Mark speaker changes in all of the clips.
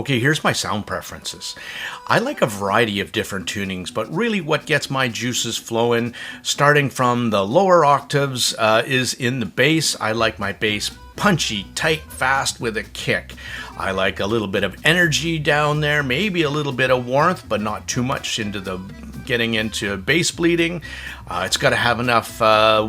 Speaker 1: Okay, here's my sound preferences. I like a variety of different tunings, but really what gets my juices flowing, starting from the lower octaves, is in the bass. I like my bass punchy, tight, fast with a kick. I like a little bit of energy down there, maybe a little bit of warmth, but not too much getting into bass bleeding. It's got to have enough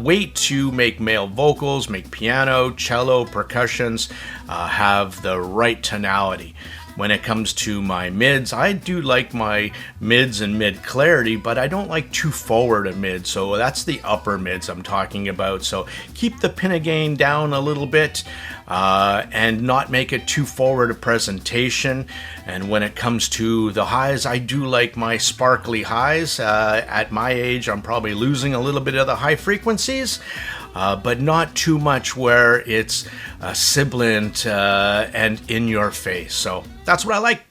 Speaker 1: weight to make male vocals, make piano, cello, percussions, have the right tonality. When it comes to my mids, I do like my mids and mid clarity, but I don't like too forward a mid, so that's the upper mids I'm talking about. So keep the pinna gain down a little bit and not make it too forward a presentation. And when it comes to the highs, I do like my sparkly highs. At my age, I'm probably losing a little bit of the high frequencies. But not too much where it's sibilant and in your face. So that's what I like.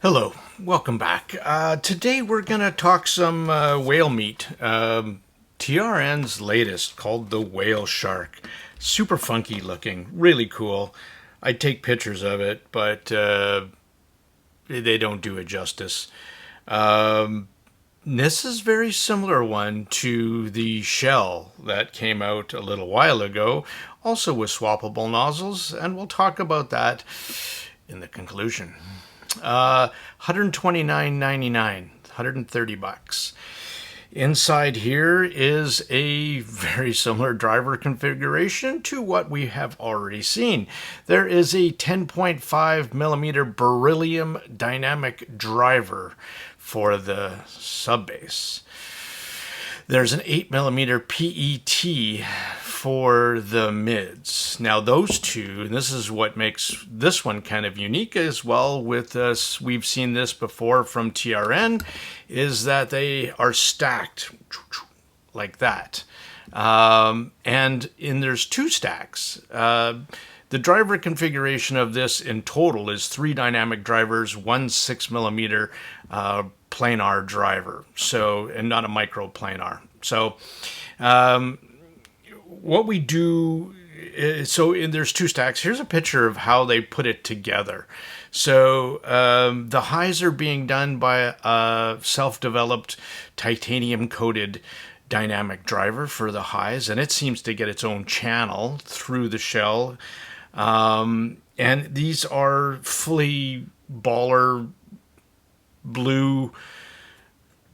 Speaker 1: Hello, welcome back. Today we're going to talk some whale meat. TRN's latest, called the Whale Shark. Super funky looking, really cool. I'd take pictures of it, but they don't do it justice. This is very similar one to the shell that came out a little while ago, also with swappable nozzles, and we'll talk about that in the conclusion. $129.99, $130. Inside here is a very similar driver configuration to what we have already seen. There is a 10.5 millimeter beryllium dynamic driver for the subbase. There's an 8 millimeter PET for the mids. Now those two, and this is what makes this one kind of unique as well with us, we've seen this before from TRN, is that they are stacked like that. And there's two stacks. The driver configuration of this in total is 3 dynamic drivers, 1 6 millimeter planar driver, so, and not a micro planar. So what we do is, there's 2 stacks. Here's a picture of how they put it together. So the highs are being done by a self-developed titanium coated dynamic driver for the highs, and it seems to get its own channel through the shell. And these are fully baller blue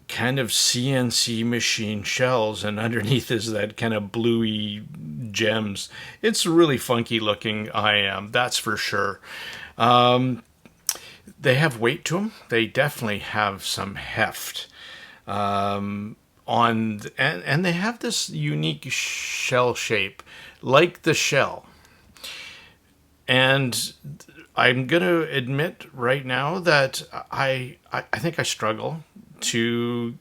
Speaker 1: kind of CNC machine shells, and underneath is that kind of bluey gems. It's really funky looking, that's for sure. They have weight to them. They definitely have some heft. And they have this unique shell shape, like the shell. And I'm going to admit right now that I think I struggle to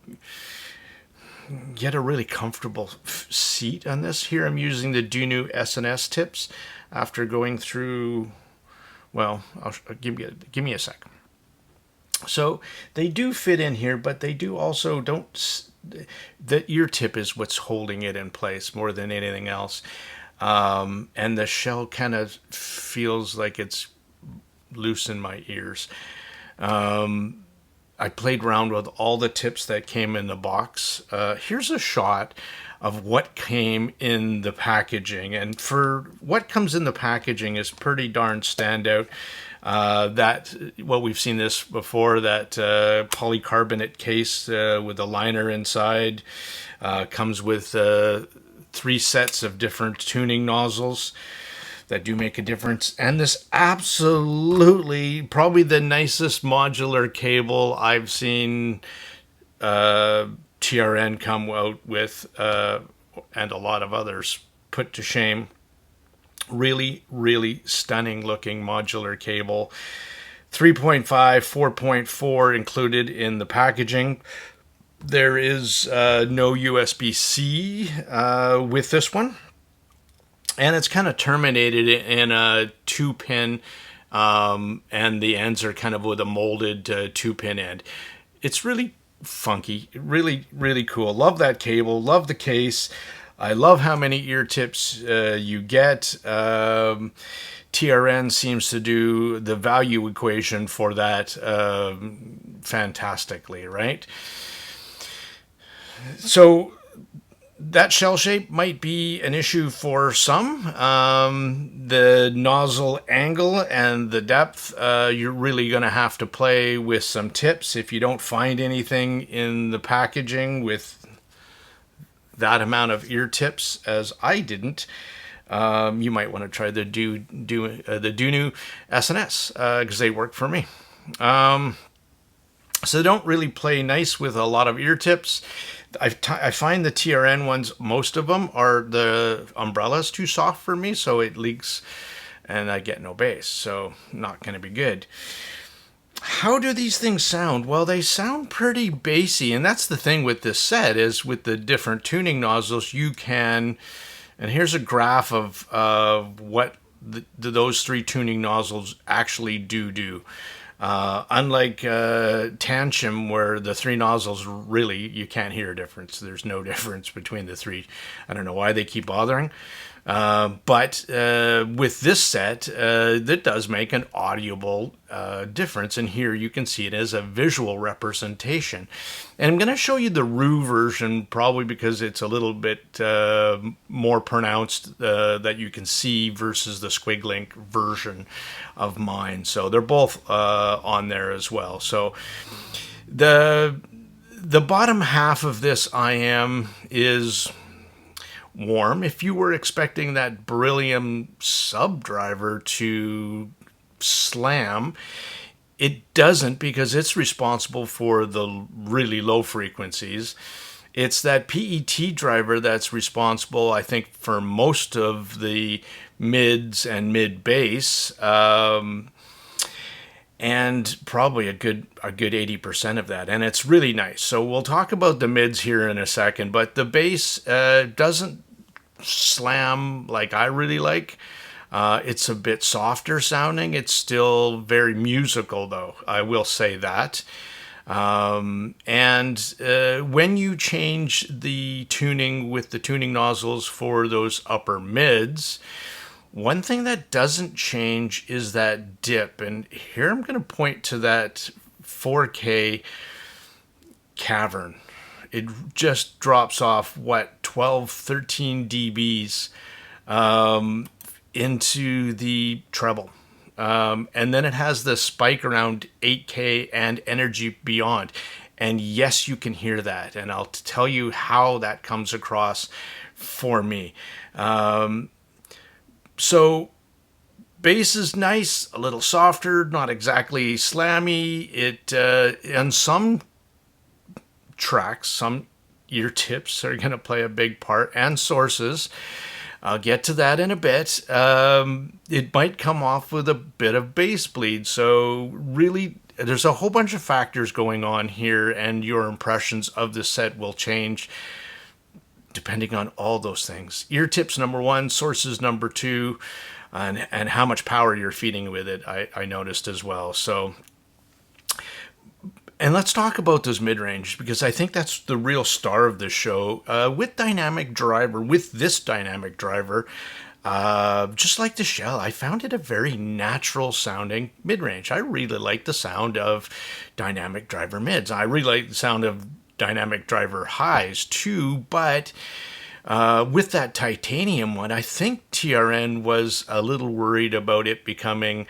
Speaker 1: get a really comfortable seat on this. Here I'm using the Dunu S&S tips after going through, well, give me a sec. So they do fit in here, but they do also the ear tip is what's holding it in place more than anything else. And the shell kind of feels like it's loose in my ears. I played around with all the tips that came in the box. Here's a shot of what came in the packaging. And for what comes in the packaging is pretty darn standout. We've seen this before, that polycarbonate case with a liner inside comes with 3 sets of different tuning nozzles that do make a difference. And this absolutely, probably the nicest modular cable I've seen TRN come out with, and a lot of others put to shame. Really, really stunning looking modular cable. 3.5, 4.4 included in the packaging. There is no USB-C with this one. and it's kind of terminated in a 2-pin, and the ends are kind of with a molded 2-pin end. It's really funky, really, really cool. Love that cable, love the case. I love how many ear tips you get. TRN seems to do the value equation for that fantastically, right? So that shell shape might be an issue for some. The nozzle angle and the depth, you're really going to have to play with some tips. If you don't find anything in the packaging with that amount of ear tips, as I didn't, you might want to try the Dunu SNS because they work for me. So they don't really play nice with a lot of ear tips. I find the TRN ones, most of them, are the umbrella's too soft for me, so it leaks and I get no bass. So not going to be good. How do these things sound? Well, they sound pretty bassy, and that's the thing with this set is with the different tuning nozzles, you can, and here's a graph of what those 3 tuning nozzles actually do. Unlike Tantrum, where the 3 nozzles really, you can't hear a difference. There's no difference between the 3. I don't know why they keep bothering. But with this set, that does make an audible difference. And here you can see it as a visual representation. And I'm going to show you the Rue version, probably because it's a little bit more pronounced that you can see versus the Squiglink version of mine. So they're both on there as well. So the bottom half of this IM is warm. If you were expecting that beryllium subdriver to slam, it doesn't, because it's responsible for the really low frequencies. It's that PET driver that's responsible, I think, for most of the mids and mid bass, and probably a good 80% of that, and it's really nice. So we'll talk about the mids here in a second, but the bass doesn't slam like I really like. It's a bit softer sounding. It's still very musical, though, I will say that. And when you change the tuning with the tuning nozzles for those upper mids, one thing that doesn't change is that dip. And here I'm going to point to that 4K cavern. It just drops off, 12, 13 dBs into the treble. And then it has the spike around 8K and energy beyond. And yes, you can hear that. And I'll tell you how that comes across for me. So bass is nice, a little softer, not exactly slammy. It on some tracks, some ear tips are going to play a big part, and sources. I'll get to that in a bit. It might come off with a bit of bass bleed. So really, there's a whole bunch of factors going on here, and your impressions of the set will change depending on all those things. Ear tips, number 1, sources, number 2, and how much power you're feeding with it, I noticed as well. So, and let's talk about those mid-range, because I think that's the real star of this show. With this dynamic driver, just like the Shell, I found it a very natural sounding mid-range. I really like the sound of dynamic driver mids. I really like the sound of dynamic driver highs too, but with that titanium one, I think TRN was a little worried about it becoming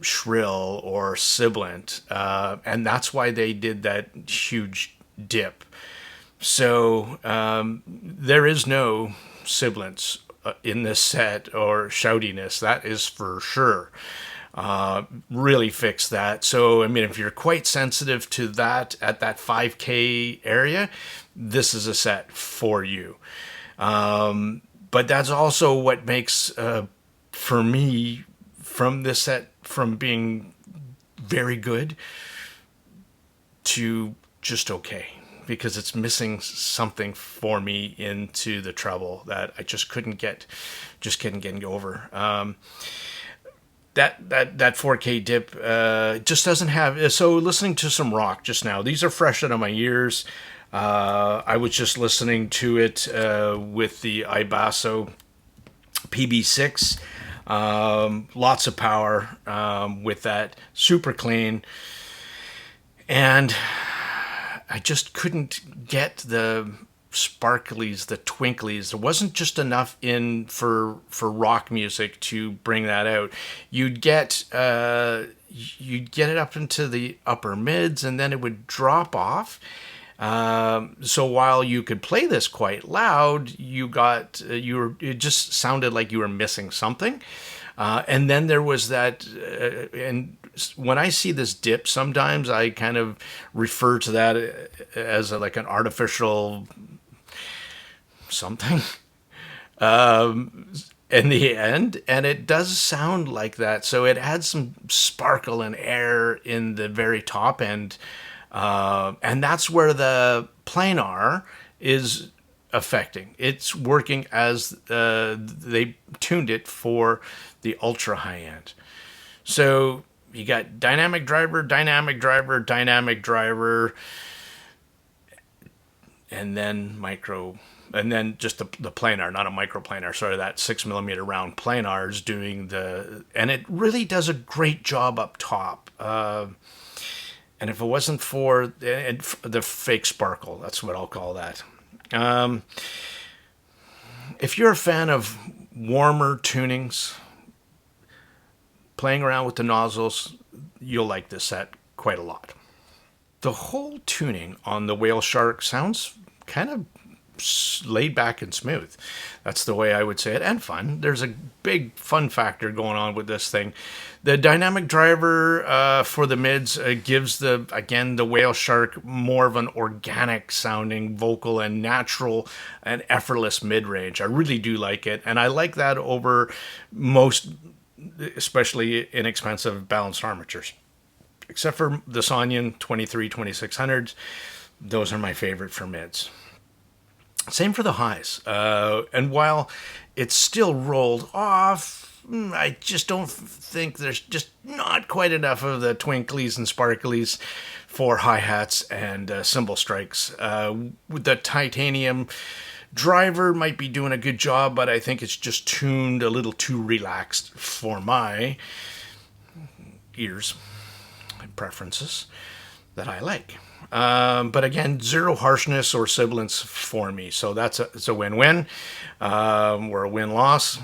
Speaker 1: shrill or sibilant, and that's why they did that huge dip. So there is no sibilance in this set, or shoutiness, that is for sure. Really fix that. So, I mean, if you're quite sensitive to that at that 5K area, this is a set for you. But that's also what makes, for me, from this set, from being very good to just okay. because it's missing something for me into the treble that I just couldn't get over. That 4K dip just doesn't have. So listening to some rock just now, these are fresh out of my ears. I was just listening to it with the Ibasso PB6. Lots of power with that, super clean, and I just couldn't get the sparklies, the twinklies. There wasn't just enough in for rock music to bring that out. You'd get it up into the upper mids, and then it would drop off. So while you could play this quite loud, it just sounded like you were missing something. And then there was that, and when I see this dip, sometimes I kind of refer to that as like an artificial something in the end, and it does sound like that. So it had some sparkle and air in the very top end, and that's where the planar is affecting. It's working as they tuned it for the ultra high end. So you got dynamic driver, and then micro, and then just the planar, not a microplanar. Sorry, that 6mm round planar is doing and it really does a great job up top. And if it wasn't for the fake sparkle, that's what I'll call that. If you're a fan of warmer tunings, playing around with the nozzles, you'll like this set quite a lot. The whole tuning on the Whale Shark sounds kind of laid back and smooth. That's the way I would say it, and fun. There's a big fun factor going on with this thing. The dynamic driver for the mids gives the Whale Shark more of an organic sounding vocal and natural and effortless mid-range. I really do like it, and I like that over most, especially inexpensive balanced armatures. Except for the Sonyan 2600s, those are my favorite for mids. Same for the highs. And while it's still rolled off, I just don't think there's just not quite enough of the twinklies and sparklies for hi-hats and cymbal strikes. With the titanium driver might be doing a good job, but I think it's just tuned a little too relaxed for my ears and preferences that I like. But again, zero harshness or sibilance for me. So it's a win-win, or a win-loss.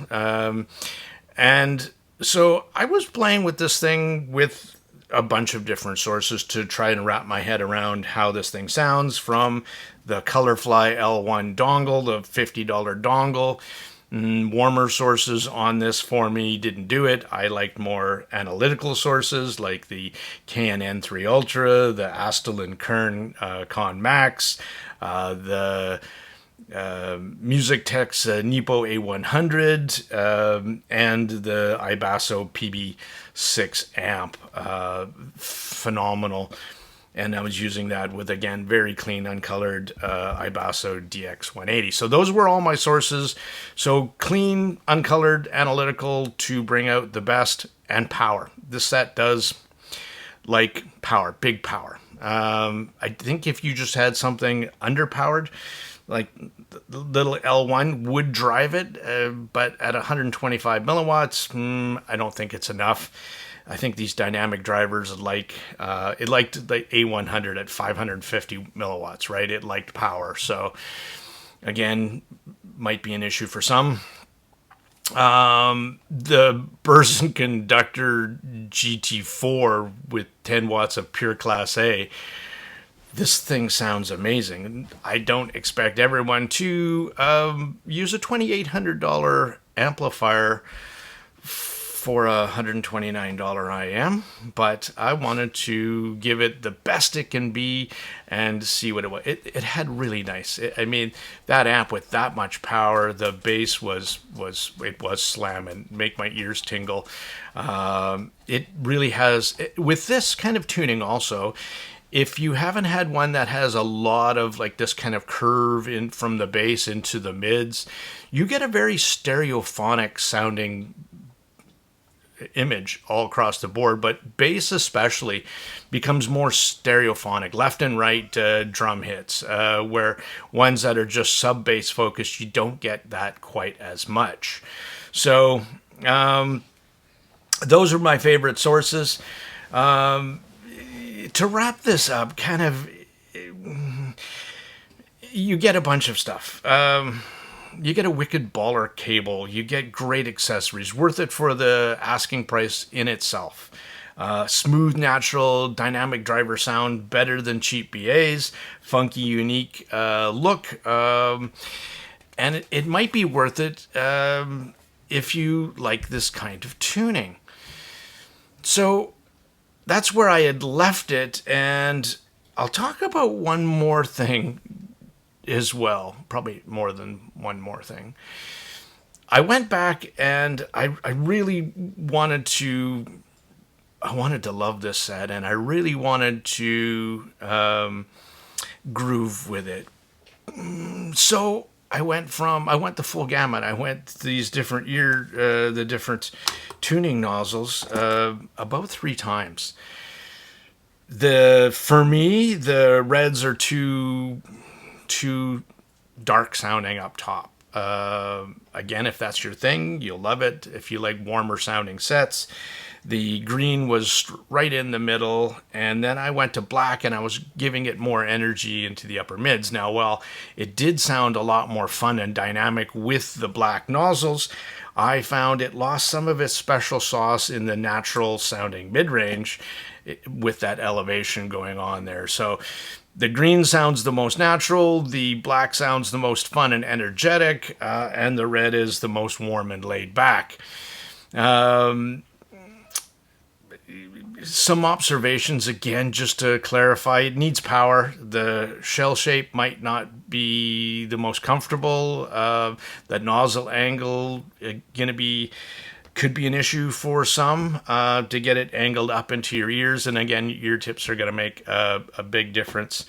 Speaker 1: And so I was playing with this thing with a bunch of different sources to try and wrap my head around how this thing sounds, from the Colorfly L1 dongle, the $50 dongle. Warmer sources on this for me didn't do it. I liked more analytical sources like the KNN3 Ultra, the Astelin Kern Con Max, the Music Tech's Nipo A100, and the Ibasso PB6 amp. Phenomenal. And I was using that with, again, very clean, uncolored Ibasso DX180. So those were all my sources. So clean, uncolored, analytical to bring out the best, and power. This set does like power, big power. I think if you just had something underpowered, like the little L1 would drive it, but at 125 milliwatts, I don't think it's enough. I think these dynamic drivers it liked the A100 at 550 milliwatts, right? It liked power. So again, might be an issue for some. The Burson Conductor GT4 with 10 watts of pure Class A, this thing sounds amazing. I don't expect everyone to use a $2,800 amplifier for a $129 IM, but I wanted to give it the best it can be and see what it was. It had really nice. I mean, that amp with that much power, the bass was slamming, make my ears tingle. It really has, with this kind of tuning also, If you haven't had one that has a lot of like this kind of curve in from the bass into the mids, you get a very stereophonic sounding image all across the board, but bass especially becomes more stereophonic. Left and right drum hits, where ones that are just sub bass focused, you don't get that quite as much. So those are my favorite sources. To wrap this up, kind of, you get a bunch of stuff. You get a wicked baller cable. You get great accessories, worth it for the asking price in itself. Smooth, natural, dynamic driver sound, better than cheap BAs, funky, unique look, and it might be worth it if you like this kind of tuning. So that's where I had left it, and I'll talk about one more thing as well, probably more than one more thing. I went back and I really wanted to love this set, and I really wanted to groove with it. So I went the full gamut. I went these different the different tuning nozzles about 3 times. For me, the reds are too dark sounding up top. Again, if that's your thing, you'll love it. If you like warmer sounding sets, the green was right in the middle, and then I went to black and I was giving it more energy into the upper mids. Now, while it did sound a lot more fun and dynamic with the black nozzles, I found it lost some of its special sauce in the natural sounding mid-range with that elevation going on there. So the green sounds the most natural, the black sounds the most fun and energetic, and the red is the most warm and laid back. Some observations, again, just to clarify, it needs power. The shell shape might not be the most comfortable. The nozzle angle could be an issue for some to get it angled up into your ears. And again, ear tips are going to make a big difference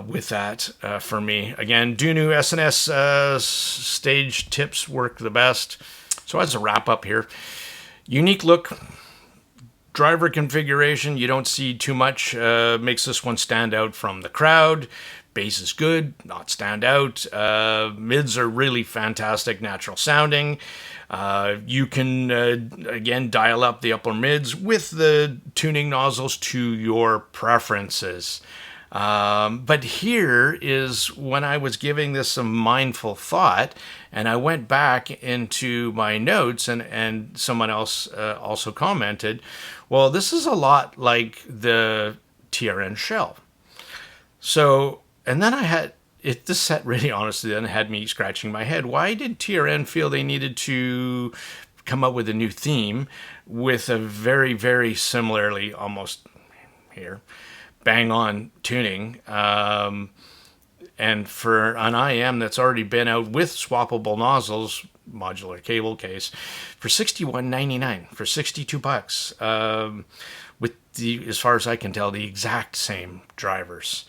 Speaker 1: with that for me. Again, Dunu SNS stage tips work the best. So as a wrap up here, unique look. Driver configuration, you don't see too much, makes this one stand out from the crowd. Bass is good, not stand out. Mids are really fantastic, natural sounding. You can, again, dial up the upper mids with the tuning nozzles to your preferences. But here is when I was giving this some mindful thought, and I went back into my notes, and someone else also commented, well, this is a lot like the TRN shell. So, and then I had, this set really honestly then had me scratching my head. Why did TRN feel they needed to come up with a new theme with a very, very similarly, almost here, bang on tuning, and for an IM that's already been out with swappable nozzles, modular cable case, for $61.99, for $62, with the, as far as I can tell, the exact same drivers.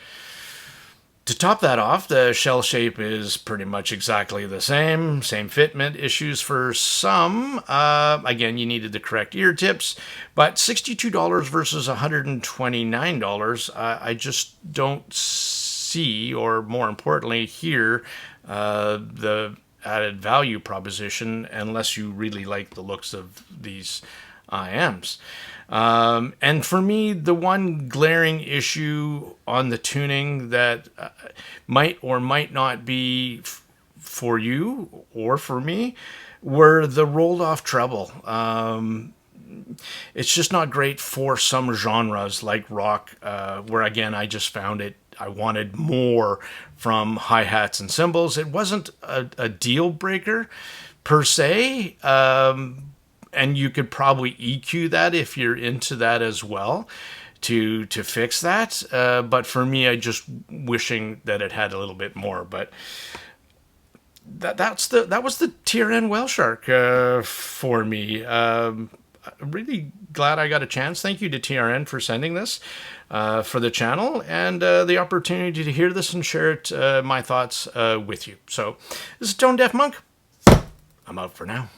Speaker 1: To top that off, the shell shape is pretty much exactly the same fitment issues for some. Again, you needed the correct ear tips, but $62 versus $129, I just don't see, or more importantly, hear the added value proposition unless you really like the looks of these IMs. And for me, the one glaring issue on the tuning that might or might not be for you or for me were the rolled off treble. It's just not great for some genres like rock, where again, I just found it, I wanted more from hi-hats and cymbals. It wasn't a deal breaker per se, and you could probably EQ that if you're into that as well to fix that. But for me, I just wishing that it had a little bit more. But that was the TRN Whale Shark for me. really glad I got a chance. Thank you to TRN for sending this for the channel, and the opportunity to hear this and share it, my thoughts with you. So this is Tone Deaf Monk. I'm out for now.